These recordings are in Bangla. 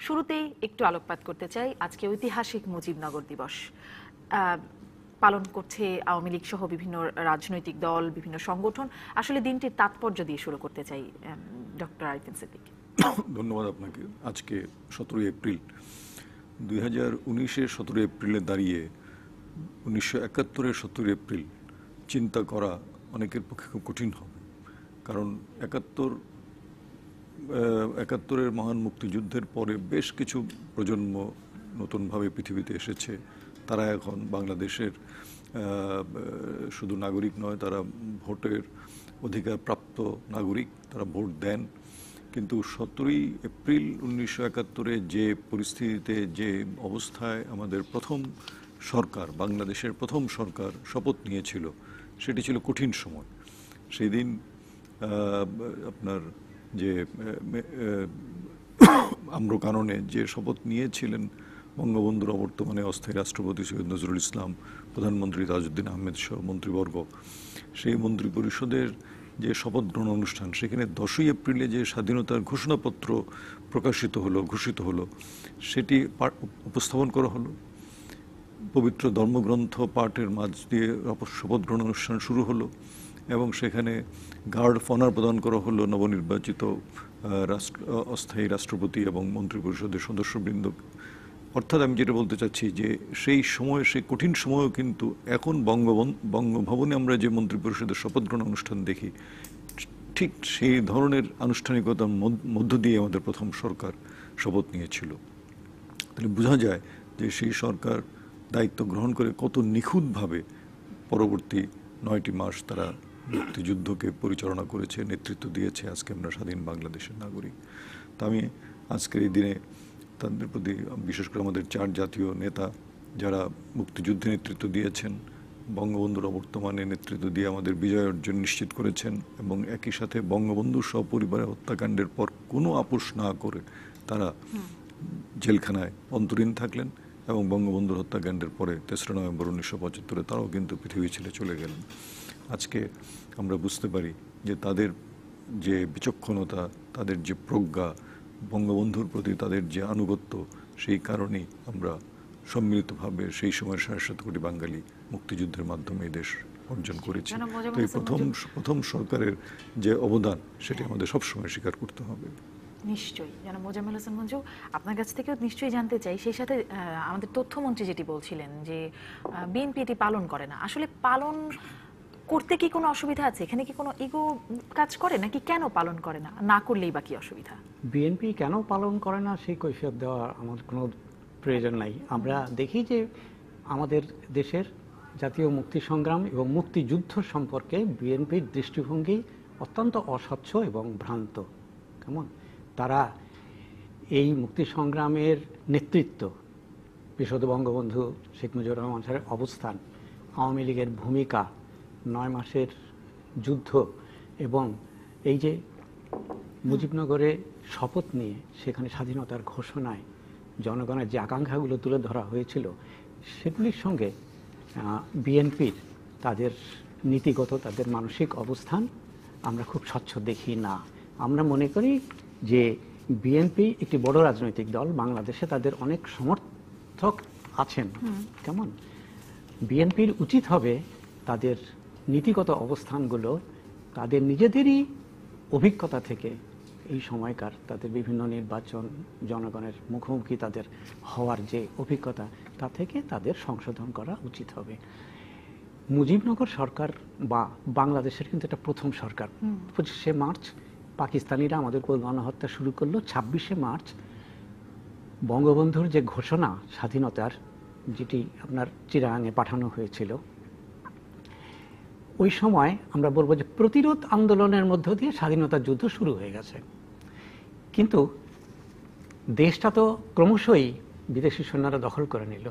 শুরুতেই একটু আলোকপাত করতে চাই আজকে ঐতিহাসিক মুজিবনগর দিবস পালন করছে আওয়ামী লীগ সহ বিভিন্ন রাজনৈতিক দল, বিভিন্ন সংগঠন। আসলে দিনটির তাৎপর্য দিয়ে শুরু করতে চাই ডক্টর আরিফিন সিদ্দিক। ধন্যবাদ আপনাকে। আজকে 17 এপ্রিল 2019-এর 17 এপ্রিলে দাঁড়িয়ে 1971-এর 17 এপ্রিল চিন্তা করা অনেকের পক্ষে খুব কঠিন হবে, কারণ একাত্তরের মহান মুক্তিযুদ্ধের পরে বেশ কিছু প্রজন্ম নতুনভাবে পৃথিবীতে এসেছে। তারা এখন বাংলাদেশের শুধু নাগরিক নয়, তারা ভোটের অধিকার প্রাপ্ত নাগরিক, তারা ভোট দেন। কিন্তু 17 এপ্রিল 1971-এ যে পরিস্থিতিতে, যে অবস্থায় আমাদের প্রথম সরকার, বাংলাদেশের প্রথম সরকার শপথ নিয়েছিল, সেটি ছিল কঠিন সময়। সেই দিন আপনার যে আম্রকাননে যে শপথ নিয়েছিলেন বঙ্গবন্ধুর অবর্তমানে অস্থায়ী রাষ্ট্রপতি সৈয়দ নজরুল ইসলাম, প্রধানমন্ত্রী তাজউদ্দিন আহমেদ সহ মন্ত্রীবর্গ, সেই মন্ত্রী পরিষদের যে শপথ গ্রহণ অনুষ্ঠান, সেখানে 10ই এপ্রিলে যে স্বাধীনতার ঘোষণাপত্র ঘোষিত হলো, সেটি উপস্থাপন করা হলো। পবিত্র ধর্মগ্রন্থ পাঠের মাঝ দিয়ে শপথ গ্রহণ অনুষ্ঠান শুরু হলো এবং সেখানে গার্ড অফ অনার প্রদান করা হলো নবনির্বাচিত অস্থায়ী রাষ্ট্রপতি এবং মন্ত্রী পরিষদের সদস্যবৃন্দ। অর্থাৎ আমি যেটা বলতে চাচ্ছি যে সেই সময়, সেই কঠিন সময়ও কিন্তু এখন বঙ্গভবনে আমরা যে মন্ত্রী পরিষদের শপথ গ্রহণ অনুষ্ঠান দেখি, ঠিক সেই ধরনের আনুষ্ঠানিকতার মধ্য দিয়ে আমাদের প্রথম সরকার শপথ নিয়েছিল। তাহলে বোঝা যায় যে সেই সরকার দায়িত্ব গ্রহণ করে কত নিখুঁতভাবে পরবর্তী 9টি মাস তারা মুক্তিযুদ্ধকে পরিচালনা করেছে, নেতৃত্ব দিয়েছে। আজকে আমরা স্বাধীন বাংলাদেশের নাগরিক। তা আমি আজকের এই দিনে তাদের প্রতি, বিশেষ করে আমাদের 4 জাতীয় নেতা যারা মুক্তিযুদ্ধে নেতৃত্ব দিয়েছেন, বঙ্গবন্ধুর অবর্তমানে নেতৃত্ব দিয়ে আমাদের বিজয় অর্জন নিশ্চিত করেছেন এবং একই সাথে বঙ্গবন্ধুর সপরিবারে হত্যাকাণ্ডের পর কোনো আপোষ না করে তারা জেলখানায় অন্তরীণ থাকলেন এবং বঙ্গবন্ধুর হত্যাকাণ্ডের পরে 3রা নভেম্বর 1975-এ তারাও কিন্তু পৃথিবী ছেড়ে চলে গেলেন। আজকে আমরা বুঝতে পারি যে তাদের যে বিচক্ষণতা, তাদের যে প্রজ্ঞা, বঙ্গবন্ধুর প্রতি তাদের যে আনুগত্য, সেই কারণেই আমরা সম্মিলিতভাবে সেই সময়ের 7.5 কোটি বাঙালি মুক্তিযুদ্ধের মাধ্যমে এই দেশ অর্জন করেছি। তো এই প্রথম সরকারের যে অবদান, সেটি আমাদের সবসময় স্বীকার করতে হবে। নিশ্চয়ই। যেন মোজাম্মেল হোসেন মঞ্জু, আপনার কাছ থেকেও নিশ্চয়ই জানতে চাই, সেই সাথে আমাদের তথ্যমন্ত্রী যেটি বলছিলেন যে বিএনপি এটি পালন করে না, আসলে পালন করতে কি কোনো অসুবিধা আছে? এখানে কি কোনো ইগো কাজ করে নাকি কেন পালন করে না, না করলেই বা কি অসুবিধা? বিএনপি কেন পালন করে না সেই কৈফিয়ত দেওয়ার আমার কোনো প্রয়োজন নাই। আমরা দেখি যে আমাদের দেশের জাতীয় মুক্তি সংগ্রাম এবং মুক্তিযুদ্ধ সম্পর্কে বিএনপির দৃষ্টিভঙ্গি অত্যন্ত অস্বচ্ছ এবং ভ্রান্ত। কেমন তারা এই মুক্তি সংগ্রামের নেতৃত্ব, বিশদ বঙ্গবন্ধু শেখ মুজিবুর রহমান সাহেবের অবস্থান, আওয়ামী লীগের ভূমিকা, 9 মাসের যুদ্ধ এবং এই যে মুজিবনগরে শপথ নিয়ে সেখানে স্বাধীনতার ঘোষণায় জনগণের যে আকাঙ্ক্ষাগুলো তুলে ধরা হয়েছিল, সেগুলির সঙ্গে বিএনপির তাদের নীতিগত, তাদের মানসিক অবস্থান আমরা খুব স্বচ্ছ দেখি না। আমরা মনে করি যে বিএনপি একটি বড় রাজনৈতিক দল, বাংলাদেশে তাদের অনেক সমর্থক আছেন। কেমন বিএনপির উচিত হবে তাদের নীতিগত অবস্থানগুলো তাদের নিজেদেরই অভিজ্ঞতা থেকে, এই সময়কার তাদের বিভিন্ন নির্বাচন, জনগণের মুখোমুখি তাদের হওয়ার যে অভিজ্ঞতা, তা থেকে তাদের সংশোধন করা উচিত হবে। মুজিবনগর সরকার বা বাংলাদেশের কিন্তু এটা প্রথম সরকার। 25শে মার্চ পাকিস্তানিরা আমাদের উপর গণহত্যা শুরু করলো। 26শে মার্চ বঙ্গবন্ধুর যে ঘোষণা স্বাধীনতার, যেটি আপনার চিরাঙে পাঠানো হয়েছিল, ওই সময় আমরা বলবো যে প্রতিরোধ আন্দোলনের মধ্য দিয়ে স্বাধীনতার যুদ্ধ শুরু হয়ে গেছে। কিন্তু দেশটা তো ক্রমশই বিদেশি সৈন্যরা দখল করে নিল।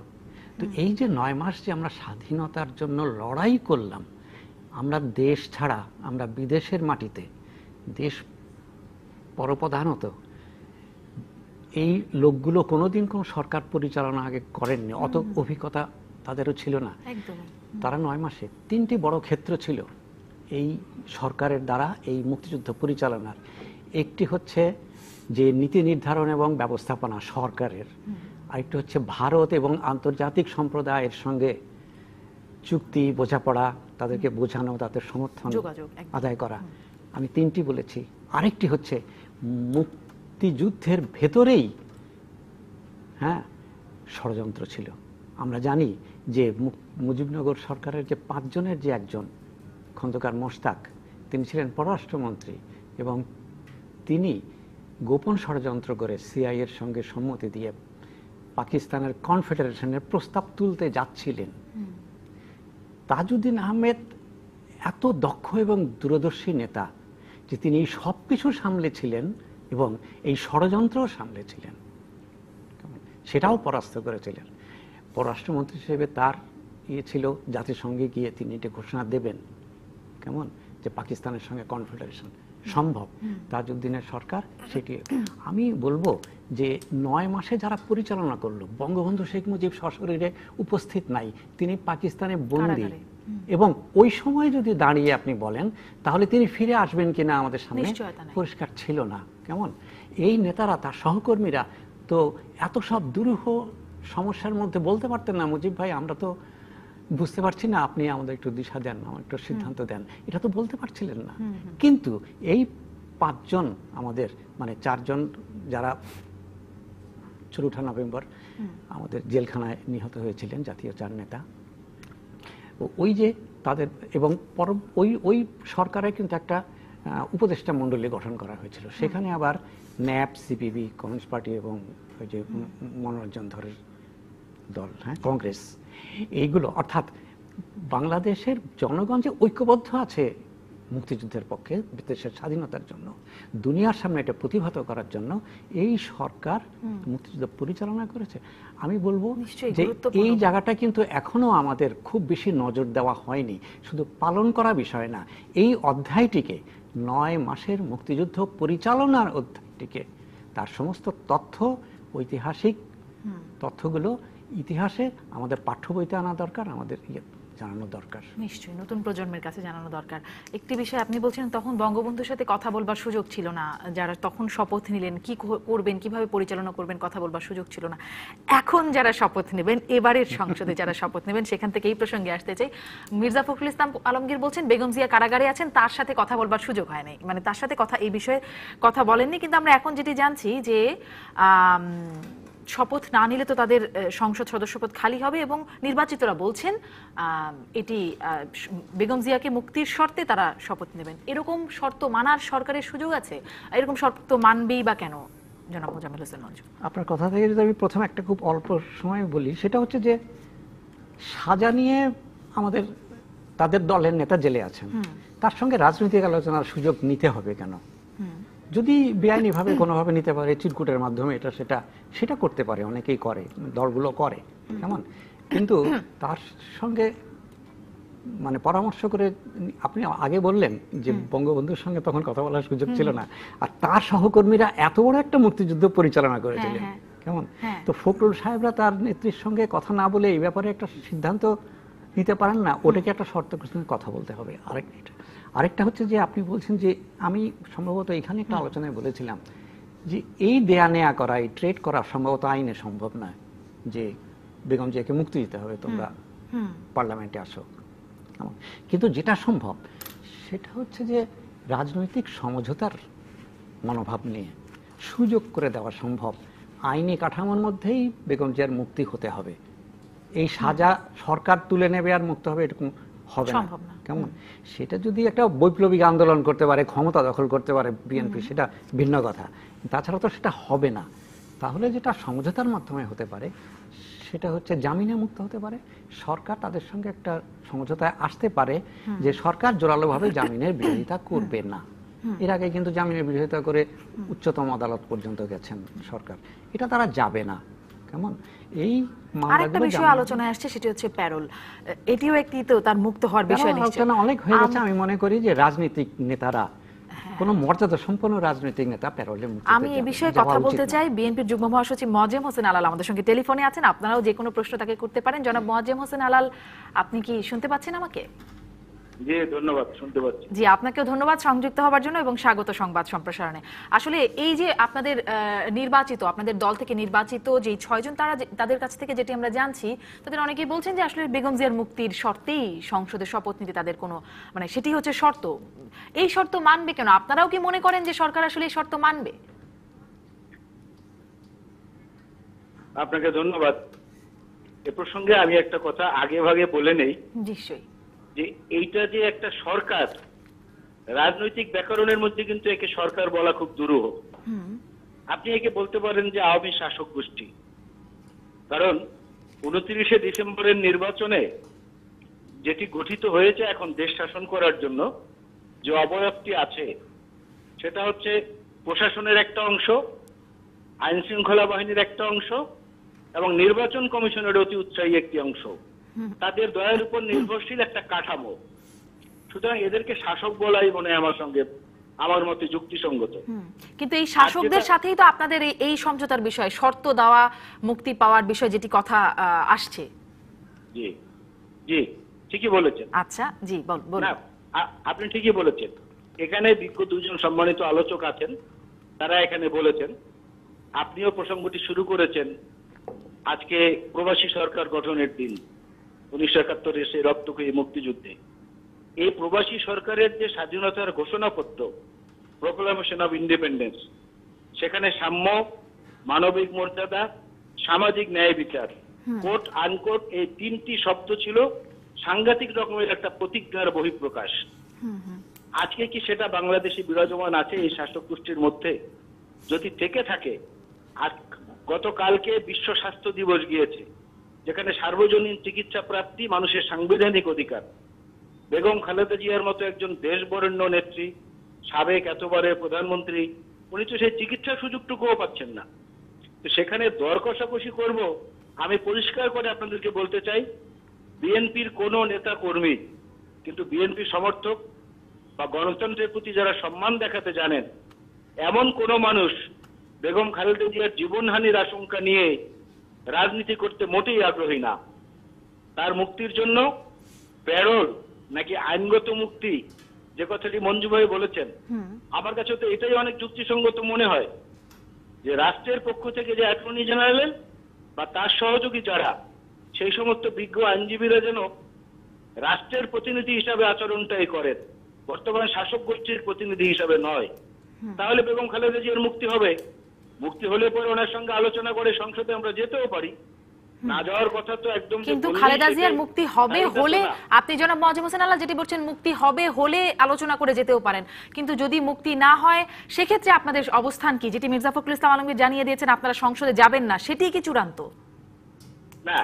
তো এই যে 9 মাস যে আমরা স্বাধীনতার জন্য লড়াই করলাম, আমরা দেশ ছাড়া, আমরা বিদেশের মাটিতে, দেশ পরপ্রধানত এই লোকগুলো কোনোদিন কোনো সরকার পরিচালনা আগে করেননি, অত অভিজ্ঞতা তাদেরও ছিল না। তারা 9 মাসে 3টি বড় ক্ষেত্র ছিল এই সরকারের দ্বারা এই মুক্তিযুদ্ধ পরিচালনার। একটি হচ্ছে যে নীতি নির্ধারণ এবং ব্যবস্থাপনা সরকারের, আরেকটা হচ্ছে ভারত এবং আন্তর্জাতিক সম্প্রদায়ের সঙ্গে চুক্তি, বোঝাপড়া, তাদেরকে বোঝানো, তাদের সমর্থন যোগাযোগ একদম। আদায় করা। আমি 3টি বলেছি। আরেকটি হচ্ছে মুক্তিযুদ্ধের ভেতরেই ষড়যন্ত্র ছিল। আমরা জানি যে মুজিবনগর সরকারের যে 5 জনের যে একজন খন্দকার মোশতাক, তিনি ছিলেন পররাষ্ট্রমন্ত্রী এবং তিনি গোপন ষড়যন্ত্র করে সিআইএর সঙ্গে সম্মতি দিয়ে পাকিস্তানের কনফেডারেশনের প্রস্তাব তুলতে যাচ্ছিলেন। তাজউদ্দিন আহমেদ এত দক্ষ এবং দূরদর্শী নেতা যে তিনি এই সব কিছু সামলেছিলেন এবং এই ষড়যন্ত্রও সামলেছিলেন, সেটাও পরাস্ত করেছিলেন। পররাষ্ট্রমন্ত্রী হিসেবে তার ছিল জাতিসংঘে গিয়ে তিনি এটা ঘোষণা দেবেন, কেমন, যে পাকিস্তানের সঙ্গে কনফেডারেশন সম্ভব। তাজউদ্দিনের সরকার সেটি, আমি বলবো যে 9 মাসে যারা পরিচালনা করলো, বঙ্গবন্ধু শেখ মুজিব সশরীরে উপস্থিত নাই, তিনি পাকিস্তানে বন্দী, এবং ওই সময় যদি দাঁড়িয়ে আপনি বলেন তাহলে তিনি ফিরে আসবেন কিনা আমাদের সামনে পরিষ্কার ছিল না, কেমন। এই নেতারা, তার সহকর্মীরা তো এত সব দুরূহ সমস্যার মধ্যে বলতে পারতেন না, মুজিব ভাই আমরা তো বুঝতে পারছি না, আপনি আমাদের একটু দিশা দেন, আমার একটু সিদ্ধান্ত দেন, এটা তো বলতে পারছিলেন না। কিন্তু এই 5 জন আমাদের, মানে 4 জন যারা 4 নভেম্বর আমাদের জেলখানায় নিহত হয়েছিলেন, জাতীয় 4 নেতা, ওই যে তাদের, এবং ওই সরকারের কিন্তু একটা উপদেষ্টা মণ্ডলী গঠন করা হয়েছিল। সেখানে আবার ন্যাপ, সিপিবি, কমিউনিস্ট পার্টি এবং ওই যে মনোরঞ্জন ধরের দল, কংগ্রেস, এইগুলো, অর্থাৎ বাংলাদেশের জনগণ যে ঐক্যবদ্ধ আছে মুক্তিযুদ্ধের পক্ষে, দেশের স্বাধীনতার জন্য, দুনিয়ার সামনে এটা প্রতিভাত করার জন্য এই সরকার মুক্তিযুদ্ধ পরিচালনা করেছে। আমি বলবো যে এই জায়গাটা কিন্তু এখনো আমাদের খুব বেশি নজর দেওয়া হয়নি, শুধু পালন করা বিষয় না। এই অধ্যায়টিকে, 9 মাসের মুক্তিযুদ্ধ পরিচালনার অধ্যায়টিকে, তার সমস্ত তথ্য, ঐতিহাসিক তথ্যগুলো ইতিহাসে আমাদের পাঠ্য বইতে আনা দরকার, আমাদের জানানো দরকার। নিশ্চয়ই নতুন প্রজন্মের কাছে জানানো দরকার। একটি বিষয় আপনি বলছেন, তখন বঙ্গবন্ধুর সাথে কথা বলবার সুযোগ ছিল না, যারা তখন শপথ নিলেন, কি করবেন, কিভাবে পরিচালনা করবেন, কথা বলবার সুযোগ ছিল না। এখন যারা শপথ নেবেন, এবারের সংসদে যারা শপথ নেবেন, সেখান থেকে এই প্রসঙ্গে আসতে চাই। মির্জা ফখরুল ইসলাম আলমগীর বলছেন বেগম জিয়া কারাগারে আছেন, তার সাথে কথা বলবার সুযোগ হয় নাই, মানে তার সাথে কথা, এই বিষয়ে কথা বলেননি। কিন্তু আমরা এখন যেটি জানছি যে শপথ না নিলে তো তাদের সংসদ সদস্যপদ খালি হবে, এবং নির্বাচিতরা বলছেন এটি বেগম জিয়াকে মুক্তির শর্তে তারা শপথ নেবেন। এরকম শর্ত মানার সরকারের সুযোগ আছে? এরকম শর্ত মানবেই বা কেন, জনাব মোজাম্মেল হোসেন মঞ্জু? আপনার কথা থেকে যদি আমি প্রথমে একটা খুব অল্প সময় বলি, সেটা হচ্ছে যে সাজা নিয়ে আমাদের, তাদের দলের নেতা জেলে আছেন, তার সঙ্গে রাজনৈতিক আলোচনার সুযোগ নিতে হবে কেন? যদি বেআইনিভাবে কোনোভাবে নিতে পারে, চিরকুটের মাধ্যমে, এটা সেটা করতে পারে, অনেকেই করে, দলগুলো করে, কেমন। কিন্তু তার সঙ্গে মানে পরামর্শ করে, আপনি আগে বললেন যে বঙ্গবন্ধুর সঙ্গে তখন কথা বলার সুযোগ ছিল না, আর তার সহকর্মীরা এত বড় একটা মুক্তিযুদ্ধ পরিচালনা করেছিলেন, কেমন। তো ফখরুল সাহেবরা তার নেত্রীর সঙ্গে কথা না বলে এই ব্যাপারে একটা সিদ্ধান্ত নিতে পারেন না, ওটাকে একটা শর্ত কথা বলতে হবে। আরেকটা হচ্ছে যে আপনি বলছেন যে, আমি সম্ভবত এখানে একটা আলোচনায় বলেছিলাম যে এই দেয়া নেয়া করা, এই ট্রেড করা সম্ভবত আইনে সম্ভব নয়, যে বেগম জিয়াকে মুক্তি দিতে হবে, তোমরা পার্লামেন্টে আসো। কিন্তু যেটা সম্ভব সেটা হচ্ছে যে রাজনৈতিক সমঝোতার মনোভাব নিয়ে সুযোগ করে দেওয়া সম্ভব। আইনি কাঠামোর মধ্যেই বেগম জিয়ার মুক্তি হতে হবে। এই সাজা সরকার তুলে নেবে আর মুক্ত হবে, এরকম হবে না, কেমন। সেটা যদি একটা বৈপ্লবিক আন্দোলন করতে পারে, ক্ষমতা দখল করতে পারে বিএনপি, সেটা ভিন্ন কথা, তাছাড়া তো সেটা হবে না। তাহলে যেটা সমঝোতার মাধ্যমে হতে পারে সেটা হচ্ছে জামিনে মুক্ত হতে পারে, সরকার তাদের সঙ্গে একটা সমঝোতায় আসতে পারে যে সরকার জোরালোভাবে জামিনের বিরোধিতা করবে না। এর আগে কিন্তু জামিনের বিরোধিতা করে উচ্চতম আদালত পর্যন্ত গেছেন সরকার, এটা তারা যাবে না, কেমন। এই আরেকটা বিষয় আলোচনায় আসছে, সেটি হচ্ছে প্যারোল। এটিও একটি তো তার মুক্ত হওয়ার বিষয়, আলোচনা অনেক হয়ে গেছে। আমি মনে করি যে রাজনৈতিক নেতারা, কোন মর্যাদা সম্পন্ন রাজনৈতিক নেতা প্যারোলে মুক্ত। আমি এই বিষয়ে কথা বলতে চাই। বিএনপির যুগ্ম মহাসচিব মোয়াজ্জেম হোসেন আলাল আমাদের সঙ্গে টেলিফোনে আছেন, আপনারাও যে কোনো প্রশ্ন তাকে করতে পারেন। জনাব মোয়াজ্জেম হোসেন আলাল, আপনি কি শুনতে পাচ্ছেন আমাকে? জি ধন্যবাদ, শুনতে পাচ্ছি। জি, আপনাকেও ধন্যবাদ সংযুক্ত হবার জন্য এবং স্বাগত সংবাদ সম্প্রসারণে। আসলে এই যে আপনাদের নির্বাচিত, আপনাদের দল থেকে নির্বাচিত যে 6 জন, তাদের কাছ থেকে যেটি আমরা জানছি, তাদের অনেকেই বলছেন যে আসলে বেগম জিয়ার মুক্তির শর্তেই সংসদে শপথ নিতে তাদের কোনো মানে সেটি হচ্ছে শর্ত। এই শর্ত মানবে কেন? আপনারাও কি মনে করেন যে সরকার আসলে এই শর্ত মানবে? আপনাকে ধন্যবাদ। এ প্রসঙ্গে আমি একটা কথা আগে ভাগে বলে নেই নিশ্চয়ই। যে এইটা যে একটা সরকার, রাজনৈতিক ব্যাকরণের মধ্যে কিন্তু একে সরকার বলা খুব দুরূহ। আপনি একে বলতে পারেন যে আওয়ামী শাসক গোষ্ঠী, কারণ 29শে ডিসেম্বরের নির্বাচনে যেটি গঠিত হয়েছে এখন দেশ শাসন করার জন্য যে অবয়বটি আছে, সেটা হচ্ছে প্রশাসনের একটা অংশ, আইন শৃঙ্খলা বাহিনীর একটা অংশ এবং নির্বাচন কমিশনের অতি উৎসাহী একটি অংশ। তাদের দয়ের উপর নির্ভরশীল একটা কাঠামো। সুতরাং এদেরকে শাসক বলাই মনে হয় আমার মতে যুক্তিসঙ্গত। কিন্তু এই শাসকদের সাথেই তো আপনাদের এই সমঝোতার বিষয়, শর্ত দেওয়া, মুক্তি পাওয়ার বিষয় যেটি কথা আসছে। জি জি, ঠিকই বলেছেন। আচ্ছা, জি বলুন। না, আপনি ঠিকই বলেছেন। এখানে বিজ্ঞ দুজন সম্মানিত আলোচক আছেন, তারা এখানে বলেছেন। আপনিও প্রসঙ্গটি শুরু করেছেন আজকে প্রবাসী সরকার গঠনের দিন, 1971-এর সেই রক্তক্ষয়ী মুক্তিযুদ্ধে। এই প্রবাসী সরকারের যে স্বাধীনতার ঘোষণাপত্র, প্রোক্লামেশন অফ ইন্ডিপেন্ডেন্স, সেখানে সাম্য, মানবিক মর্যাদা, সামাজিক ন্যায় বিচার, কোট আনকোট, এই 3টি শব্দ ছিল সাংঘাতিক রকমের একটা প্রতিজ্ঞার বহিঃপ্রকাশ। আজকে কি সেটা বাংলাদেশে বিরাজমান আছে এই শাসক গোষ্ঠীর মধ্যে? যদি থেকে থাকে, আর গতকালকে বিশ্ব স্বাস্থ্য দিবস গিয়েছে, যেখানে সার্বজনীন চিকিৎসা প্রাপ্তি মানুষের সাংবিধানিক অধিকার। বেগম খালেদা জিয়ার মতো একজন দেশবরেণ্য নেত্রী, সাবেক এতবারের প্রধানমন্ত্রী, উনি তো সেই চিকিৎসার সুযোগটুকুও পাচ্ছেন না। তো সেখানে দর কষাকষি করব, আমি পরিষ্কার করে আপনাদেরকে বলতে চাই, বিএনপির কোন নেতা কর্মী, কিন্তু বিএনপি সমর্থক বা গণতন্ত্রের প্রতি যারা সম্মান দেখাতে জানেন, এমন কোন মানুষ বেগম খালেদা জিয়ার জীবনহানির আশঙ্কা নিয়ে রাজনীতি করতে মোটেই আগ্রহী না। তার মুক্তির জন্য প্যারোল নাকি আইনগত মুক্তি, যে কথাটি মঞ্জু ভাই বলেছেন, আমার কাছে তো এটাই অনেক যুক্তিসঙ্গত মনে হয় যে রাষ্ট্রের পক্ষ থেকে যে অ্যাটর্নি জেনারেল বা তার সহযোগী যারা, সেই সমস্ত বিজ্ঞ আইনজীবীরা যেন রাষ্ট্রের প্রতিনিধি হিসাবে আচরণটাই করেন, বর্তমান শাসক গোষ্ঠীর প্রতিনিধি হিসাবে নয়। তাহলে বেগম খালেদা জিয়ার মুক্তি হবে। মুক্তি হলে পরে ওনার সঙ্গে আলোচনা করে সংসদে আমরা যেতেও পারি। না যাওয়ার কথা তো একদম। কিন্তু খালেদা জিয়ার মুক্তি হবে হলে, আপনি জনাব মোয়াজ্জেম হোসেন আল্লাহ যেটি বলছেন, মুক্তি হবে হলে আলোচনা করে যেতেও পারেন, কিন্তু যদি মুক্তি না হয় সেক্ষেত্রে আপনাদের অবস্থান কি? যেটি মির্জা ফখরুল ইসলাম আলমগীর জানিয়ে দিয়েছেন আপনারা সংসদে যাবেন না, সেটি কি চূড়ান্ত? না,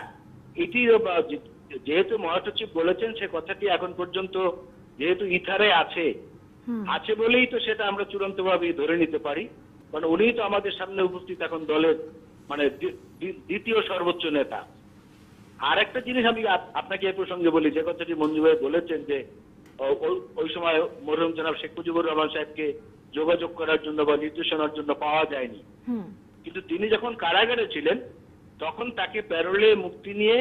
এটি যেহেতু মহাসচিব বলেছেন, সে কথাটি এখন পর্যন্ত যেহেতু ইথারে আছে বলেই তো সেটা আমরা চূড়ান্ত ভাবে ধরে নিতে পারি। কারণ উনি তো আমাদের সামনে উপস্থিত এখন দলের মানে দ্বিতীয় সর্বোচ্চ নেতা। আর একটা জিনিস আমি আপনাকে এই প্রসঙ্গে বলি, যে কথাটি মঞ্জু ভাই বলেছেন যে ওই সময় মরহুম জনাব শেখ মুজিবুর রহমান সাহেবকে যোগাযোগ করার জন্য বা নির্দেশনার জন্য পাওয়া যায়নি, কিন্তু তিনি যখন কারাগারে ছিলেন তখন তাকে প্যারোলে মুক্তি নিয়ে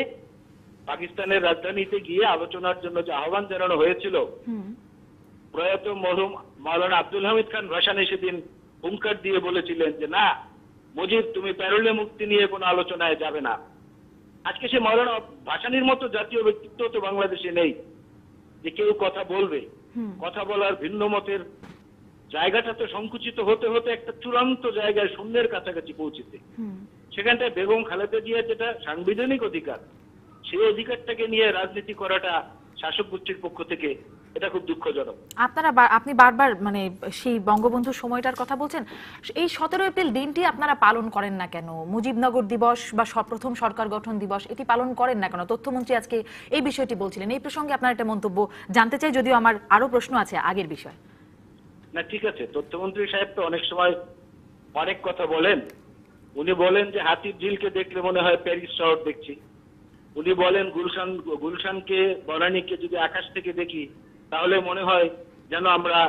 পাকিস্তানের রাজধানীতে গিয়ে আলোচনার জন্য যে আহ্বান জানানো হয়েছিল, প্রয়াত মরহুম মাওলানা আব্দুল হামিদ খান ভাসানী সেদিন হুঙ্কার দিয়ে বলেছিলেন যে না মুজিব, তুমি প্যারোলে মুক্তি নিয়ে কোনো আলোচনায় যাবে না। আজকে সে মাওলানা ভাসানীর মতো জাতীয় ব্যক্তিত্ব তো বাংলাদেশে নেই যে কেউ কথা বলবে। কথা বলার ভিন্ন মতের জায়গাটা তো সংকুচিত হতে হতে একটা চূড়ান্ত জায়গায় শূন্যের কাছাকাছি পৌঁছেছে। সেখানটায় বেগম খালেদা জিয়ার যেটা সাংবিধানিক অধিকার, সেই অধিকারটাকে নিয়ে রাজনীতি করাটা শাসক গোষ্ঠীর পক্ষ থেকে এটা খুব দুঃখজনক। আপনি বারবার মানে সেই বঙ্গবন্ধু সময়টার কথা বলছেন, এই 17 এপ্রিল দিনটি আপনারা পালন করেন না কেন? মুজিবনগর দিবস বা প্রথম সরকার গঠন দিবস, এটি পালন করেন না কেন? তথ্যমন্ত্রী আজকে এই বিষয়টি বলছিলেন, এই প্রসঙ্গে আপনার একটা মন্তব্য জানতে চাই, যদিও আমার আরো প্রশ্ন আছে আগের বিষয়। না ঠিক আছে, তথ্যমন্ত্রী সাহেব তো অনেক সময় অনেক কথা বলেন। উনি বলেন যে হাতির ঝিলকে দেখলে মনে হয় প্যারিস শহর দেখছি। উনি বলেন গুলশানকে, বনানীকে যদি আকাশ থেকে দেখি তাহলে মনে হয় যেন আমরা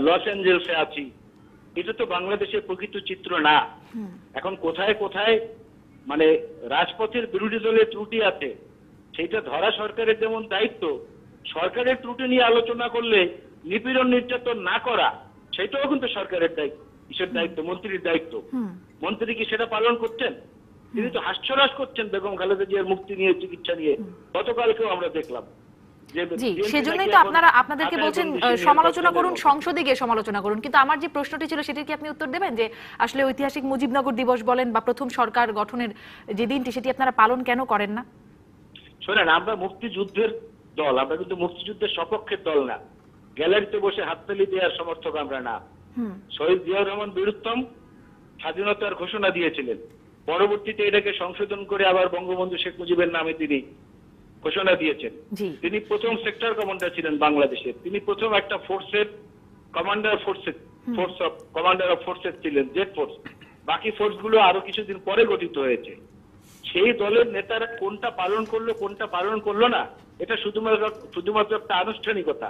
লস অ্যাঞ্জেলসে আছি। এটা তো বাংলাদেশের প্রকৃত চিত্র না। এখন কোথায় কোথায় মানে রাজপথের বিরোধী দলের ত্রুটি আছে সেইটা ধরা সরকারের যেমন দায়িত্ব, সরকারের ত্রুটি নিয়ে আলোচনা করলে নিপীড়ন নির্যাতন না করা সেটাও কিন্তু সরকারের দায়িত্ব, কিসের দায়িত্ব? মন্ত্রীর দায়িত্ব। মন্ত্রী কি সেটা পালন করছেন? তিনি তো হাস্যরস করছেন বেগম খালেদা জিয়ার মুক্তি নিয়ে, চিকিৎসা নিয়ে। গতকালকেও আমরা দেখলাম জি, সেজন্যই তো আপনাদেরকে বলছেন সমালোচনা করুন, সংসদে গিয়ে সমালোচনা করুন। কিন্তু আমার যে প্রশ্নটি ছিল সেটির কি আপনি উত্তর দেবেন যে আসলে ঐতিহাসিক মুজিবনগর দিবস বলেন বা প্রথম সরকার গঠনের যে দিনটি, সেটি আপনারা পালন কেন করেন না? শোনেন, আমরা মুক্তিযুদ্ধের দল, আমরা কিন্তু মুক্তিযুদ্ধের সপক্ষের দল না। গ্যালারিতে বসে হাততালি দেওয়ার সমর্থক আমরা না। শহীদ জিয়াউর রহমান বীরুত্তম স্বাধীনতার ঘোষণা দিয়েছিলেন, পরবর্তীতে এটাকে সংশোধন করে আবার বঙ্গবন্ধু শেখ মুজিবের নামে তিনি ঘোষণা দিয়েছেন। তিনি প্রথম সেক্টর কমান্ডার ছিলেন বাংলাদেশের, তিনি প্রথম একটা ফোর্সের কমান্ডার, কমান্ডার অফ ফোর্সেস ছিলেন, জেড ফোর্স। বাকি ফোর্স গুলো আরো কিছুদিন পরে গঠিত হয়েছে। সেই দলের নেতারা কোনটা পালন করলো কোনটা পালন করলো না, এটা শুধুমাত্র একটা আনুষ্ঠানিকতা।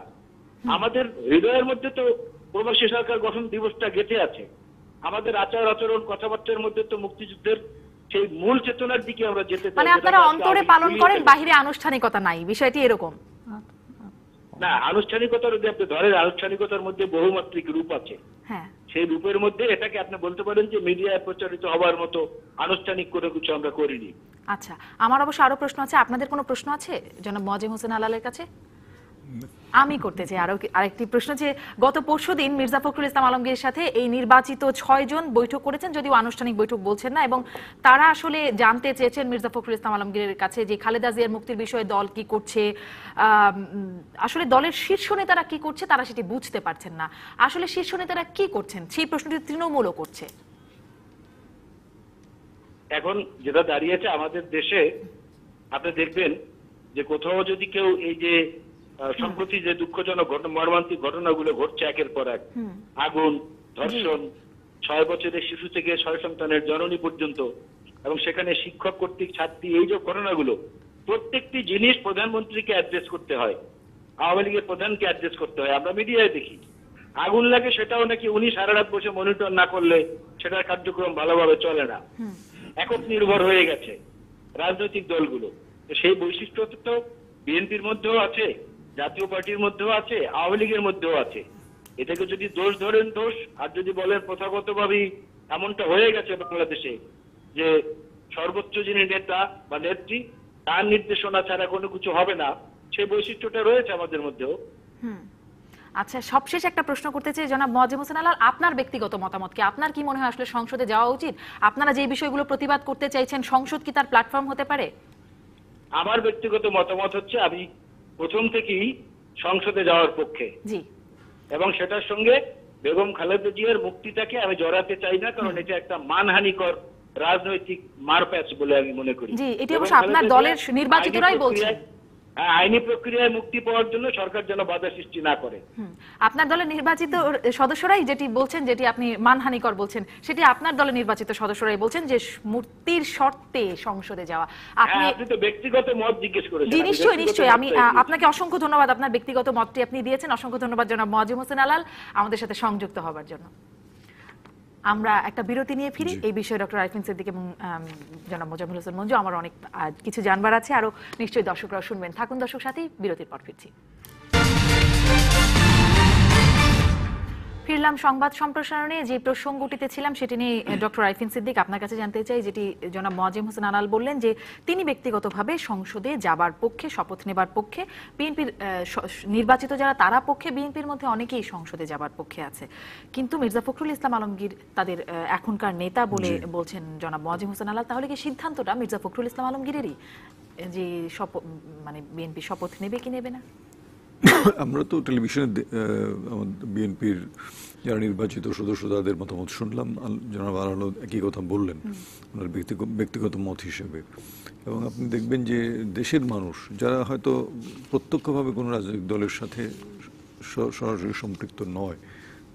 আমাদের হৃদয়ের মধ্যে তো প্রবাসী সরকার গঠন দিবসটা গেঁথে আছে। আমাদের আচার আচরণ কথাবার্তার মধ্যে তো মুক্তিযুদ্ধের সেই মূল চেতনার দিকে আমরা যেতে চাই। মানে আপনারা অন্তরে পালন করেন, বাহিরে আনুষ্ঠানিকতা নাই, বিষয়টি এরকম না? আনুষ্ঠানিকতার যদি আপনি ধরেন, আনুষ্ঠানিকতার মধ্যে বহুমাত্রিক রূপ আছে। হ্যাঁ, সেই রূপের মধ্যে এটাকে আপনি বলতে পারেন যে মিডিয়ায় প্রচারিত হওয়ার মতো আনুষ্ঠানিক করে কিছু আমরা করিনি। আচ্ছা, আমার অবশ্য আরো প্রশ্ন আছে। আপনাদের কোনো প্রশ্ন আছে জনাব মোয়াজ্জেম হোসেন আলালের কাছে? আমি করতে চাই আরেকটি প্রশ্ন, যে গত পরশুদিন মির্জা ফখরুল ইসলাম আলমগীরের সাথে এই নির্বাচিত 6 জন বৈঠক করেছেন, যদিও আনুষ্ঠানিক বৈঠক বলছেন না, এবং তারা আসলে জানতে চেয়েছেন মির্জা ফখরুল ইসলাম আলমগীরের কাছে যে খালেদা জিয়ার মুক্তির বিষয়ে দল কি করছে, আসলে দলের শীর্ষ নেতারা কি করছে তারা সেটি বুঝতে পারছেন না। আসলে শীর্ষ নেতারা কি করছেন সেই প্রশ্নটি তৃণমূলও করছে। এখন যেটা দাঁড়িয়েছে আমাদের দেশে, আপনি দেখবেন যে কোথাও যদি কেউ এই যে সম্প্রতি যে দুঃখজনক মর্মান্তিক ঘটনাগুলো ঘটছে একের পর এক, আগুন, ধর্ষণ, 6 বছরের শিশু থেকে 6 সন্তানের জননী পর্যন্ত, এবং সেখানে শিক্ষক কর্তৃক ছাত্রী, এই যে ঘটনাগুলো, প্রত্যেকটি জিনিস প্রধানমন্ত্রীকে অ্যাড্রেস করতে হয়, আওয়ামী লীগের প্রধানকে অ্যাড্রেস করতে হয়। আমরা মিডিয়ায় দেখি আগুন লাগে, সেটাও নাকি উনি সারা রাত বসে মনিটর না করলে সেটার কার্যক্রম ভালোভাবে চলে না। একক নির্ভর হয়ে গেছে রাজনৈতিক দলগুলো। সেই বৈশিষ্ট্য তো বিএনপির মধ্যেও আছে, জাতীয় পার্টির মধ্যেও আছে, আওয়ামী লীগের মধ্যেও আছে। এটাকে যদি দোষ ধরেন দোষ, আর যদি বলেন প্রথাগতভাবেই এমনটা হয়ে গেছে বাংলাদেশে যে সর্বোচ্চ যিনি নেতা বা নেত্রী, তার নির্দেশনা ছাড়া কোনো কিছু হবে না, সেই বৈশিষ্ট্যটা রয়েছে আমাদের মধ্যেও। আচ্ছা, সবশেষ একটা প্রশ্ন করতে চাই জনাব মোয়াজ্জেম হোসেন আলাল, আপনার ব্যক্তিগত মতামত কি? আপনার কি মনে হয় আসলে সংসদে যাওয়া উচিত? আপনারা যে বিষয়গুলো প্রতিবাদ করতে চাইছেন, সংসদ কি তার প্ল্যাটফর্ম হতে পারে? আমার ব্যক্তিগত মতামত হচ্ছে, আমি প্রথম থেকেই সংসদে যাওয়ার পক্ষে, জি, এবং সেটার সঙ্গে বেগম খালেদা জিয়ার মুক্তিটাকে আমি জড়াতে চাই না, কারণ এটা একটা মানহানিকর রাজনৈতিক মারপ্যাচ বলে আমি মনে করি। জি, এটি অবশ্য আপনার দলের নির্বাচিতরাই বলছেন। আইনি প্রক্রিয়ায় মুক্তি পাওয়ার জন্য সরকার যেন বাধা সৃষ্টি না করে। আপনার দলের নির্বাচিত সদস্যরাই যেটি বলছেন, যেটি আপনি মানহানিকর বলছেন, সেটি আপনার দলের নির্বাচিত সদস্যরাই বলছেন যে মুক্তির শর্তে সংসদে যাওয়া। আপনি তো ব্যক্তিগত মত জিজ্ঞেস করেছেন। নিশ্চয়ই নিশ্চয়ই, আমি আপনাকে অসংখ্য ধন্যবাদ, আপনার ব্যক্তিগত মতটি আপনি দিয়েছেন। অসংখ্য ধন্যবাদ জনাব মোয়াজ্জেম হোসেন আলাল আমাদের সাথে সংযুক্ত হবার জন্য। আমরা একটা বিরতি নিয়ে ফিরি। এই বিষয়ে ডক্টর আরিফিন সিদ্দিক এবং জনাব মোজাম্মেল হোসেন মঞ্জু, আমার অনেক কিছু জানবার আছে, আরো নিশ্চয়ই দর্শকরা শুনবেন। থাকুন দর্শক সাথে, বিরতির পর ফিরছি। ফিরলাম সংবাদ সম্প্রসারণে। যে প্রসঙ্গটিতে ছিলাম সেটি নিয়ে ডক্টর আরিফিন সিদ্দিক, আপনার কাছে জানতে চাই, যেটি জনাব মোয়াজ্জেম হোসেন আলাল বললেন যে তিনি ব্যক্তিগতভাবে সংসদে যাবার পক্ষে, শপথ নেবার পক্ষে, বিএনপির নির্বাচিত যারা তারা পক্ষে, বিএনপির মধ্যে অনেকেই সংসদে যাবার পক্ষে আছে, কিন্তু মির্জা ফখরুল ইসলাম আলমগীর তাদের এখনকার নেতা বলে বলছেন জনাব মোয়াজ্জেম হোসেন আলাল। তাহলে কি সিদ্ধান্তটা মির্জা ফখরুল ইসলাম আলমগীরেরই যে মানে বিএনপি শপথ নেবে কি নেবে না? আমরা তো টেলিভিশনে বিএনপির যারা নির্বাচিত সদস্য তাদের মতামত শুনলাম, জনাব আলাল একই কথা বললেন ওনার ব্যক্তিগত মত হিসেবে। এবং আপনি দেখবেন যে দেশের মানুষ যারা হয়তো প্রত্যক্ষভাবে কোনো রাজনৈতিক দলের সাথে সরাসরি সম্পৃক্ত নয়,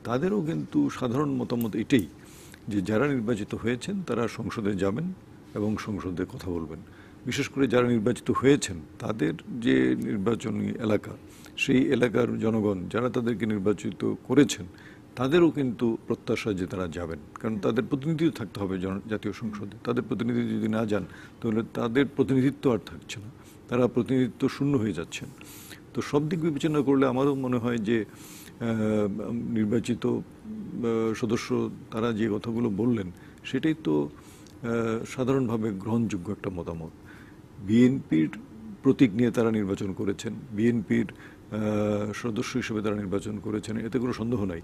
তাদেরও কিন্তু সাধারণ মতামত এটাই যে যারা নির্বাচিত হয়েছেন তারা সংসদে যাবেন এবং সংসদে কথা বলবেন। বিশেষ করে যারা নির্বাচিত হয়েছেন তাদের যে নির্বাচনী এলাকা, সেই এলাকার জনগণ যারা তাদেরকে নির্বাচিত করেছেন তাদেরও কিন্তু প্রত্যাশা যে তারা যাবেন, কারণ তাদের প্রতিনিধিত্ব থাকতে হবে জাতীয় সংসদে। তাদের প্রতিনিধি যদি না যান তাহলে তাদের প্রতিনিধিত্ব আর থাকছে না, তারা প্রতিনিধিত্ব শূন্য হয়ে যাচ্ছেন। তো সব দিক বিবেচনা করলে আমারও মনে হয় যে নির্বাচিত সদস্য তারা যে কথাগুলো বললেন সেটাই তো সাধারণভাবে গ্রহণযোগ্য একটা মতামত। বিএনপির প্রতীক নিয়ে তারা নির্বাচন করেছেন, বিএনপির সদস্য হিসেবে তারা নির্বাচন করেছেন, এতে কোনো সন্দেহ নাই।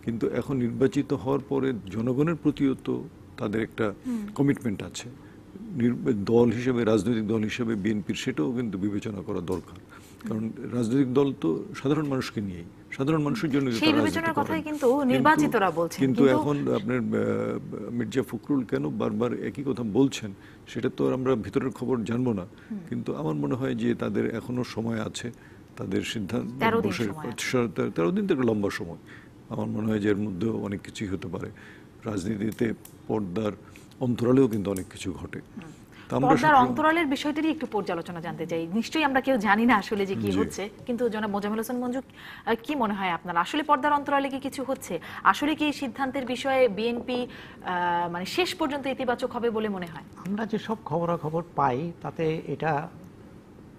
কিন্তু এখন নির্বাচিত হওয়ার পরে জনগণের প্রতিও তো তাদের একটা কমিটমেন্ট আছে দল হিসেবে, রাজনৈতিক দল হিসেবে বিএনপির, সেটাও কিন্তু বিবেচনা করা দরকার। কারণ রাজনৈতিক দল তো সাধারণ মানুষকে নিয়েই, সাধারণ মানুষের জন্য সেই বিবেচনার কথাই কিন্তু নির্বাচিতরা বলছেন। কিন্তু এখন আপনার মির্জা ফখরুল কেন বারবার একই কথা বলছেন সেটা তো আমরা ভিতরের খবর জানবো না, কিন্তু আমার মনে হয় যে তাদের এখনো সময় আছে, তাদের সিদ্ধান্ত 13 দিন তো একটা লম্বা সময়। আমার মনে হয় যে এর মধ্যেও অনেক কিছুই হতে পারে। রাজনীতিতে পর্দার অন্তরালেও কিন্তু অনেক কিছু ঘটে। পর্দার অন্তরালের বিষয়টিরই একটু পর্যালোচনা জানতে চাই। নিশ্চয়ই আমরা কেউ জানি না আসলে যে কি হচ্ছে, কিন্তু জনাব মোজাম্মেল হোসেন মঞ্জু, কি মনে হয় আপনার, আসলে পর্দার অন্তরালে কি কিছু হচ্ছে? আসলে কি এই সিদ্ধান্তের বিষয়ে বিএনপি মানে শেষ পর্যন্ত ইতিবাচক হবে বলে মনে হয়? আমরা যে সব খবরাখবর পাই তাতে এটা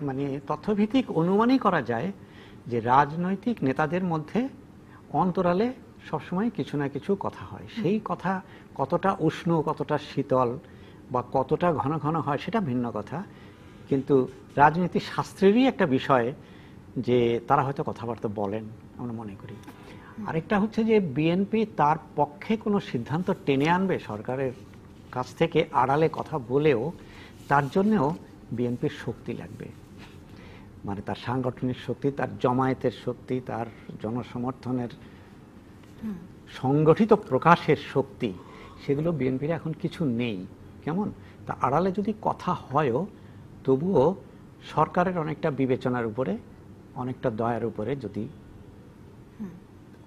মানে তথ্যভিত্তিক অনুমানই করা যায় যে রাজনৈতিক নেতাদের মধ্যে অন্তরালে সবসময় কিছু না কিছু কথা হয়। সেই কথা কতটা উষ্ণ, কতটা শীতল বা কতটা ঘন ঘন হয় সেটা ভিন্ন কথা, কিন্তু রাজনীতি শাস্ত্রেরই একটা বিষয় যে তারা হয়তো কথাবার্তা বলেন, আমরা মনে করি। আরেকটা হচ্ছে যে বিএনপি তার পক্ষে কোনো সিদ্ধান্ত টেনে আনবে সরকারের কাছ থেকে আড়ালে কথা বলেও, তার জন্যেও বিএনপির শক্তি লাগবে, মানে তার সাংগঠনিক শক্তি, তার জমায়েতের শক্তি, তার জনসমর্থনের সংগঠিত প্রকাশের শক্তি, সেগুলো বিএনপির এখন কিছু নেই। কেমন তা আড়ালে যদি কথা হয়ও তবুও সরকারের অনেকটা বিবেচনার উপরে, অনেকটা দয়ার উপরে যদি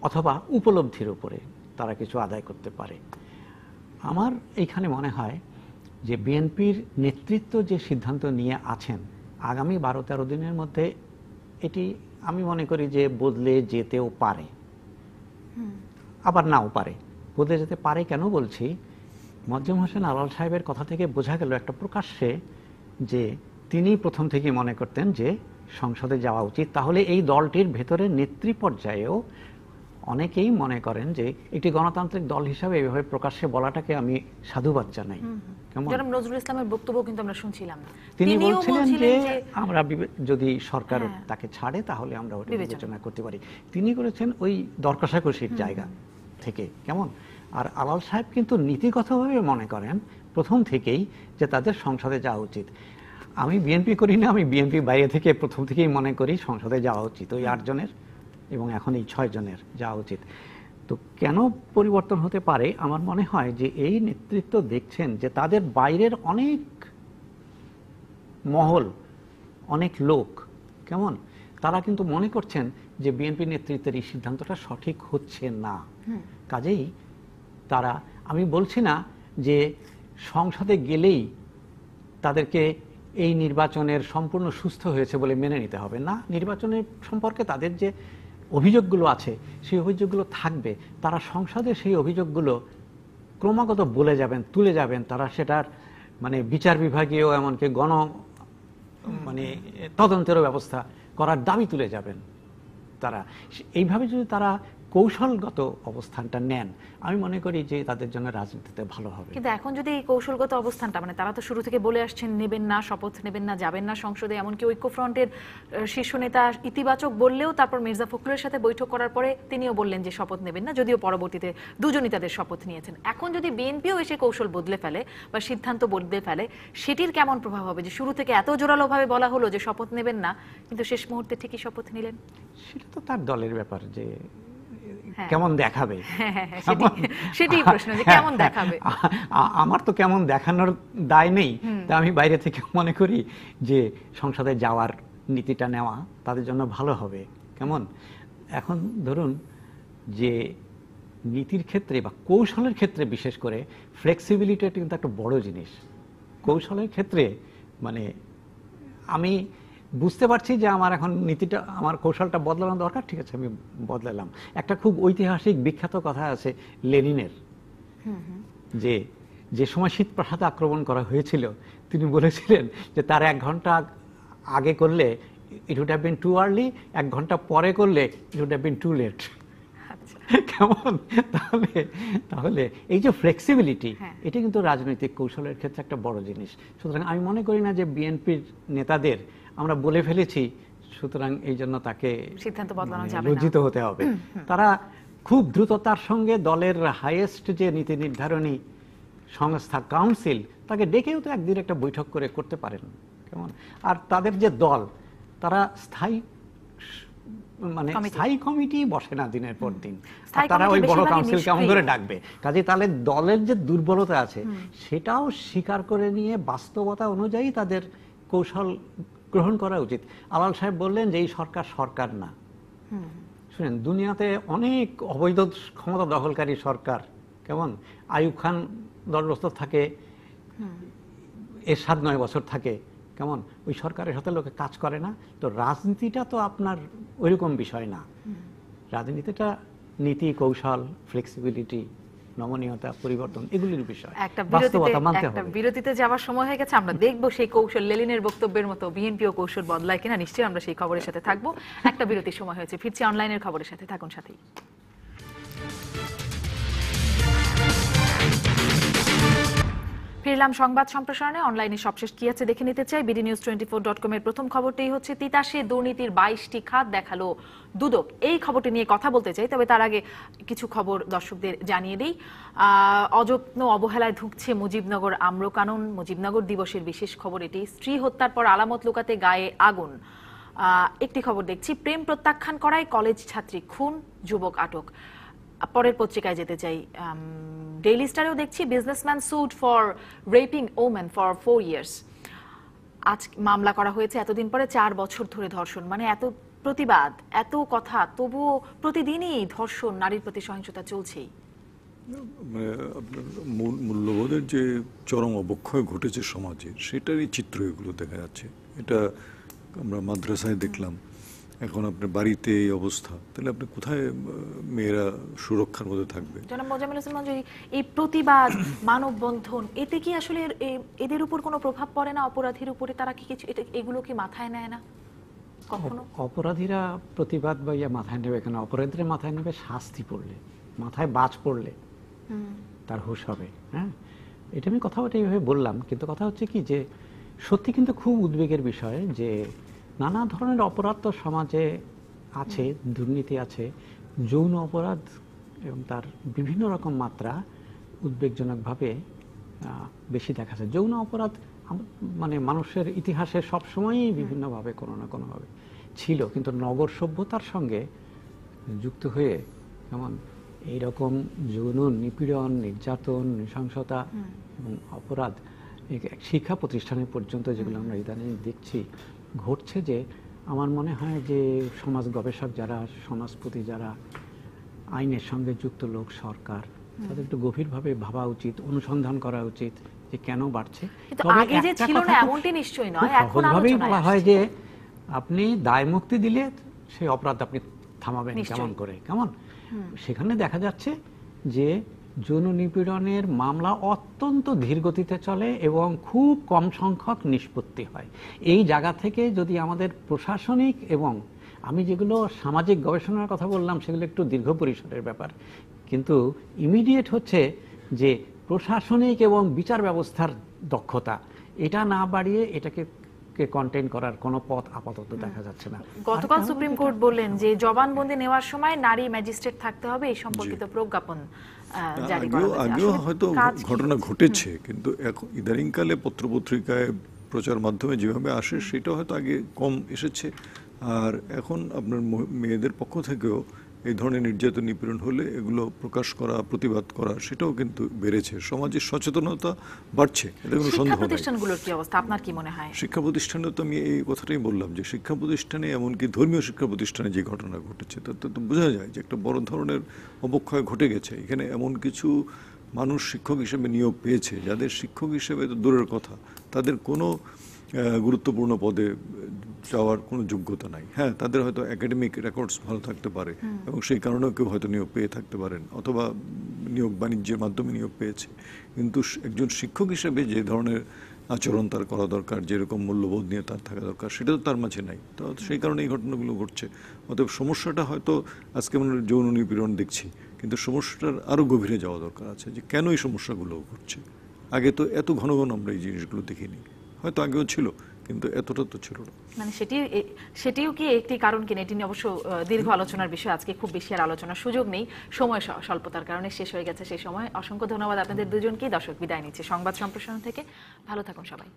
অথবা উপলব্ধির উপরে তারা কিছু আদায় করতে পারে। আমার এইখানে মনে হয় যে বিএনপির নেতৃত্ব যে সিদ্ধান্ত নিয়ে আছেন আগামী 12-13 দিনের মধ্যে এটি আমি মনে করি যে বদলে যেতেও পারে, আবার নাও পারে। বদলে যেতে পারে কেন বলছি, মোয়াজ্জেম হোসেন আলাল সাহেবের কথা থেকে বোঝা গেল একটা প্রকাশ্যে যে তিনি প্রথম থেকে মনে করতেন যে সংসদে যাওয়া উচিত। তাহলে এই দলটির ভেতরে নেত্রী পর্যায়েও অনেকেই মনে করেন যে একটি গণতান্ত্রিক দল হিসাবে এইভাবে প্রকাশ্যে বলাটাকে আমি সাধুবাদ জানাই। জনাব নজরুল ইসলামের বক্তব্য কিন্তু আমরা শুনছিলাম, তিনি বলছিলেন যে আমরা যদি সরকার তাকে ছাড়ে তাহলে আমরা ওটা বিবেচনা করতে পারি। তিনি করেছেন ওই দরকষাকষির জায়গা থেকে, কেমন। আর আলাল সাহেব কিন্তু নীতিগতভাবে মনে করেন প্রথম থেকেই যে তাদের সংসদে যাওয়া উচিত। আমি বিএনপি করি না, আমি বিএনপি বাইরে থেকে প্রথম থেকেই মনে করি সংসদে যাওয়া উচিত, ওই 8 জনের এবং এখন এই 6 জনের যাওয়া উচিত। তো কেন পরিবর্তন হতে পারে, আমার মনে হয় যে এই নেতৃত্ব দেখছেন যে তাদের বাইরের অনেক মহল, অনেক লোক, কেমন তারা কিন্তু মনে করছেন যে বিএনপি নেতৃত্বের এই সিদ্ধান্তটা সঠিক হচ্ছে না। কাজেই তারা, আমি বলছি না যে সংসদে গেলেই তাদেরকে এই নির্বাচনের সম্পূর্ণ সুস্থ হয়েছে বলে মেনে নিতে হবে না। নির্বাচনের সম্পর্কে তাদের যে অভিযোগগুলো আছে সেই অভিযোগগুলো থাকবে, তারা সংসদে সেই অভিযোগগুলো ক্রমাগত বলে যাবেন, তুলে যাবেন। তারা সেটার মানে বিচার বিভাগীয় এমনকি মানে তদন্তেরও ব্যবস্থা করার দাবি তুলে যাবেন। তারা এইভাবে যদি তারা কৌশলগত অবস্থানটা নেন, আমি মনে করি যে তাদের জন্য রাজনীতিতে ভালো হবে। কিন্তু এখন যদি এই কৌশলগত অবস্থানটা, মানে তারা তো শুরু থেকে বলে আসছেন নেবেন না, শপথ নেবেন না, যাবেন না সংসদে, এমনকি ঐক্যফ্রন্টের শীর্ষ নেতা ইতিবাচক বললেও তারপর মির্জা ফখরুলের সাথে বৈঠক করার পরে তিনিও বললেন যে শপথ নেবেন না, যদিও পরবর্তীতে দুজনই তাদের শপথ নিয়েছেন। এখন যদি বিএনপিও এসে কৌশল বদলে ফেলে বা সিদ্ধান্ত বদলে ফেলে, সেটির কেমন প্রভাব হবে? যে শুরু থেকে এত জোরালোভাবে বলা হলো যে শপথ নেবেন না, কিন্তু শেষ মুহূর্তে ঠিকই শপথ নিলেন। সেটা তো তার দলের ব্যাপার যে কেমন দেখাবে, সেটাই প্রশ্ন, যে কেমন দেখাবে। আমার তো কেমন দেখানোর দায় নেই, তা আমি বাইরে থেকে মনে করি যে সংসদে যাওয়ার নীতিটা নেওয়া তাদের জন্য ভালো হবে। কেমন এখন ধরুন যে নীতির ক্ষেত্রে বা কৌশলের ক্ষেত্রে বিশেষ করে ফ্লেক্সিবিলিটি কিন্তু একটা বড় জিনিস। কৌশলের ক্ষেত্রে মানে আমি বুঝতে পারছি যে আমার এখন নীতিটা, আমার কৌশলটা বদলানো দরকার, ঠিক আছে আমি বদলালাম। একটা খুব ঐতিহাসিক বিখ্যাত কথা আছে লেনিনের, যে সময় শীত প্রাসাদে আক্রমণ করা হয়েছিল তিনি বলেছিলেন যে তার 1 ঘন্টা আগে করলে it would have been too early, 1 ঘন্টা পরে করলে it would have been too late. আচ্ছা, কেমন? তাহলে তাহলে এই যে ফ্লেক্সিবিলিটি, হ্যাঁ। এটা কিন্তু রাজনৈতিক কৌশলের ক্ষেত্রে একটা বড় জিনিস। সুতরাং আমি মনে করি না যে বিএনপির নেতাদের আমরা বলে ফেলেছি সুতরাং এই জন্য তাকে সিদ্ধান্ত বদলানো যাবে না। লজ্জিত হতে হবে। তারা খুব দ্রুততার সঙ্গে দলের হাইয়েস্ট যে নীতি নির্ধারণী সংস্থা কাউন্সিল, তাকে ডেকেও তো একদিন একটা বৈঠক করে করতে পারেন। কেমন? আর তাদের যে দল, তারা স্থায়ী কমিটি বসে না দিনের পর দিন, স্থায়ী তারা ওই কমিটি বড় বেশিরভাগই কাউন্সিল কেমন করে নিষ্ক্রিয়। ডাকবে? কাজে তাহলে দলের যে দুর্বলতা আছে সেটাও স্বীকার করে নিয়ে বাস্তবতা অনুযায়ী তাদের কৌশল গ্রহণ করা উচিত। আলাল সাহেব বললেন যে এই সরকার সরকার না। শুনেন, দুনিয়াতে অনেক অবৈধ ক্ষমতা দখলকারী সরকার, কেমন? আইয়ুব খান 10 বছর থাকে, এরশাদ 9 বছর থাকে, কেমন? ওই সরকারের সাথে লোকে কাজ করে না। তো রাজনীতিটা তো আপনার ওইরকম বিষয় না। রাজনীতিটা নীতি, কৌশল, ফ্লেক্সিবিলিটি, নমনীয়তা, পরিবর্তন, এগুলির বিষয়। বাস্তবতা মানতে হবে। বিরতিতে যাওয়ার সময় হয়ে গেছে, আমরা দেখবো সেই কৌশল লেলিনের বক্তব্যের মতো বিএনপিও কৌশল বদলায় কিনা। নিশ্চয়ই আমরা সেই খবরের সাথে থাকবো। একটা বিরতির সময় হয়েছে, ফিরছি অনলাইনের খবরের সাথে, থাকুন সাথেই। ফিরলাম সংবাদ সম্প্রসারণে। অনলাইনে সবশেষ কি আছে দেখে নিতে চাই। bdnews24.com এর প্রথম খবরটাই হচ্ছে তিতাসে দুর্নীতির 22টি খাত দেখালো দুদক। এই খবরটি নিয়ে কথা বলতে চাই, তবে তার আগে কিছু খবর দর্শকদের জানিয়ে দিই। অযত্ন অবহেলায় ধুঁকছে মুজিবনগর আম্রকানন। মুজিবনগর দিবসের বিশেষ খবর এটি। স্ত্রী হত্যার পর আলামত লুকাতে গায়ে আগুন। একটি খবর দেখছি, প্রেম প্রত্যাখ্যান করায় কলেজ ছাত্রী খুন, যুবক আটক। পরের পত্রিকায় যেতে চাই, ডেইলি স্টারেও দেখছি businessman should for wrapping women for 4 years. আজ মামলা করা হয়েছে এতদিন পরে, 4 বছর ধরে ধর্ষণ। মানে এত প্রতিবাদ, এত কথা, তবুও প্রতিদিনই ধর্ষণ, নারীর প্রতি সহিংসতা চলছেই। মানে আপনার মূল্যবোধের যে চরম অবক্ষয় ঘটেছে সমাজে, সেটারই চিত্র এগুলো দেখা যাচ্ছে। এটা আমরা মাদ্রাসায় দেখলাম, এখন আপনার বাড়িতে এই অবস্থা, তাহলে আপনি কোথায় মেয়েরা সুরক্ষার মধ্যে থাকবে? জনাব মোজাম্মেল হোসেন মঞ্জু, এই প্রতিবাদ, মানববন্ধন, এতে কি আসলে এদের উপর কোনো প্রভাব পড়ে না? অপরাধীর উপরে তারা কি কিছু এগুলো কি মাথায় নেয় না কখনো? অপরাধীরা প্রতিবাদ বা মাথায় নেবে কেন? অপরাধীরা মাথায় নেবে শাস্তি পড়লে, মাথায় বাজ পড়লে তার হুঁশ হবে। হ্যাঁ, এটা আমি কথাটা এইভাবে বললাম, কিন্তু কথা হচ্ছে কি যে সত্যি কিন্তু খুব উদ্বেগের বিষয় যে নানা ধরনের অপরাধ তো সমাজে আছে, দুর্নীতি আছে, যৌন অপরাধ এবং তার বিভিন্ন রকম মাত্রা উদ্বেগজনকভাবে বেশি দেখা যায়। যৌন অপরাধ মানে মানুষের ইতিহাসে সবসময়ই বিভিন্নভাবে কোনো না কোনোভাবে ছিল, কিন্তু নগর সভ্যতার সঙ্গে যুক্ত হয়ে যেমন এইরকম যৌন নিপীড়ন, নির্যাতন, নৃশংসতা এবং অপরাধ শিক্ষা প্রতিষ্ঠানে পর্যন্ত যেগুলো আমরা ইদানিং দেখছি ঘটছে, যে আমার মনে হয় যে সমাজ গবেষক যারা, সমাজপতি যারা, আইনের সঙ্গে যুক্ত লোক, সরকার, তাদের একটু গভীরভাবে ভাবা উচিত, অনুসন্ধান করা উচিত যে কেন বাড়ছে। আগে যে ছিল না এমনটি নিশ্চয়ই নয়, এখন সহজভাবেই আলোচনায় বলা হয় আসছে। যে আপনি দায় মুক্তি দিলে সেই অপরাধ আপনি থামাবেন কেমন করে, কেমন? সেখানে দেখা যাচ্ছে যে যৌন নিপীড়নের মামলা অত্যন্ত ধীর গতিতে চলে এবং খুব কম সংখ্যক নিষ্পত্তি হয়। এই জায়গা থেকে যদি আমাদের প্রশাসনিক এবং আমি যেগুলো সামাজিক গবেষণার কথা বললাম সেগুলো একটু দীর্ঘ পরিসরের ব্যাপার, কিন্তু ইমিডিয়েট হচ্ছে যে প্রশাসনিক এবং বিচার ব্যবস্থার দক্ষতা, এটা না বাড়িয়ে এটাকে কন্টেইন করার কোনো পথ আপাতত দেখা যাচ্ছে না। গতকাল সুপ্রিম কোর্ট বললেন যে জবানবন্দি নেওয়ার সময় নারী ম্যাজিস্ট্রেট থাকতে হবে, এই সম্পর্কিত প্রজ্ঞাপন জারি করা হয়েছে। আগেও আসলে হয়তো কাজ কি? ঘটনা ঘটেছে, কিন্তু এখন ইদানিংকালে পত্রপত্রিকায় প্রচার মাধ্যমে যেভাবে আসে সেটা হয়তো আগে কম এসেছে। আর এখন আপনার মেয়েদের পক্ষ থেকেও এই ধরনের নির্যাতন, নিপীড়ন হলে এগুলো প্রকাশ করা, প্রতিবাদ করা, সেটাও কিন্তু বেড়েছে। সমাজের সচেতনতা বাড়ছে, এটা কোনো শিক্ষা সন্দেহ নেই। প্রতিষ্ঠানগুলোর কি অবস্থা, আপনার কি মনে হয়? শিক্ষা প্রতিষ্ঠানে তো আমি এই কথাটাই বললাম যে শিক্ষা প্রতিষ্ঠানে, এমনকি ধর্মীয় শিক্ষা প্রতিষ্ঠানে যে ঘটনা ঘটেছে তাতে তো বোঝা যায় যে একটা বড় ধরনের অবক্ষয় ঘটে গেছে। এখানে এমন কিছু মানুষ শিক্ষক হিসেবে নিয়োগ পেয়েছে যাদের শিক্ষক হিসেবে তো দূরের কথা, তাদের কোনো গুরুত্বপূর্ণ পদে যাওয়ার কোনো যোগ্যতা নাই। হ্যাঁ, তাদের হয়তো একাডেমিক রেকর্ডস ভালো থাকতে পারে এবং সেই কারণেও কেউ হয়তো নিয়োগ পেয়ে থাকতে পারেন, অথবা নিয়োগ বাণিজ্যের মাধ্যমে নিয়োগ পেয়েছে, কিন্তু একজন শিক্ষক হিসেবে যে ধরনের আচরণ তার করা দরকার, যেরকম মূল্যবোধ নিয়ে তার থাকা দরকার, সেটা তো তার মাঝে নাই। তো সেই কারণে এই ঘটনাগুলো ঘটছে। অতএব সমস্যাটা হয়তো আজকে আমরা যৌন নিপীড়ন দেখছি, কিন্তু সমস্যাটার আরও গভীরে যাওয়া দরকার আছে, যে কেন এই সমস্যাগুলো ঘটছে। আগে তো এত ঘন ঘন আমরা এই জিনিসগুলো দেখিনি, হয়তো আগেও ছিল কিন্তু এতটা তো ছিল না। মানে সেটিও কি একটি কারণ কিনা, এটি নিয়ে অবশ্য দীর্ঘ আলোচনার বিষয়, আজকে খুব বেশি আর আলোচনার সুযোগ নেই, সময় স্বল্পতার কারণে শেষ হয়ে গেছে সেই সময়। অসংখ্য ধন্যবাদ আপনাদের দুজনকেই। দর্শক বিদায় নিচ্ছে সংবাদ সম্প্রসারণ থেকে। ভালো থাকুন সবাই।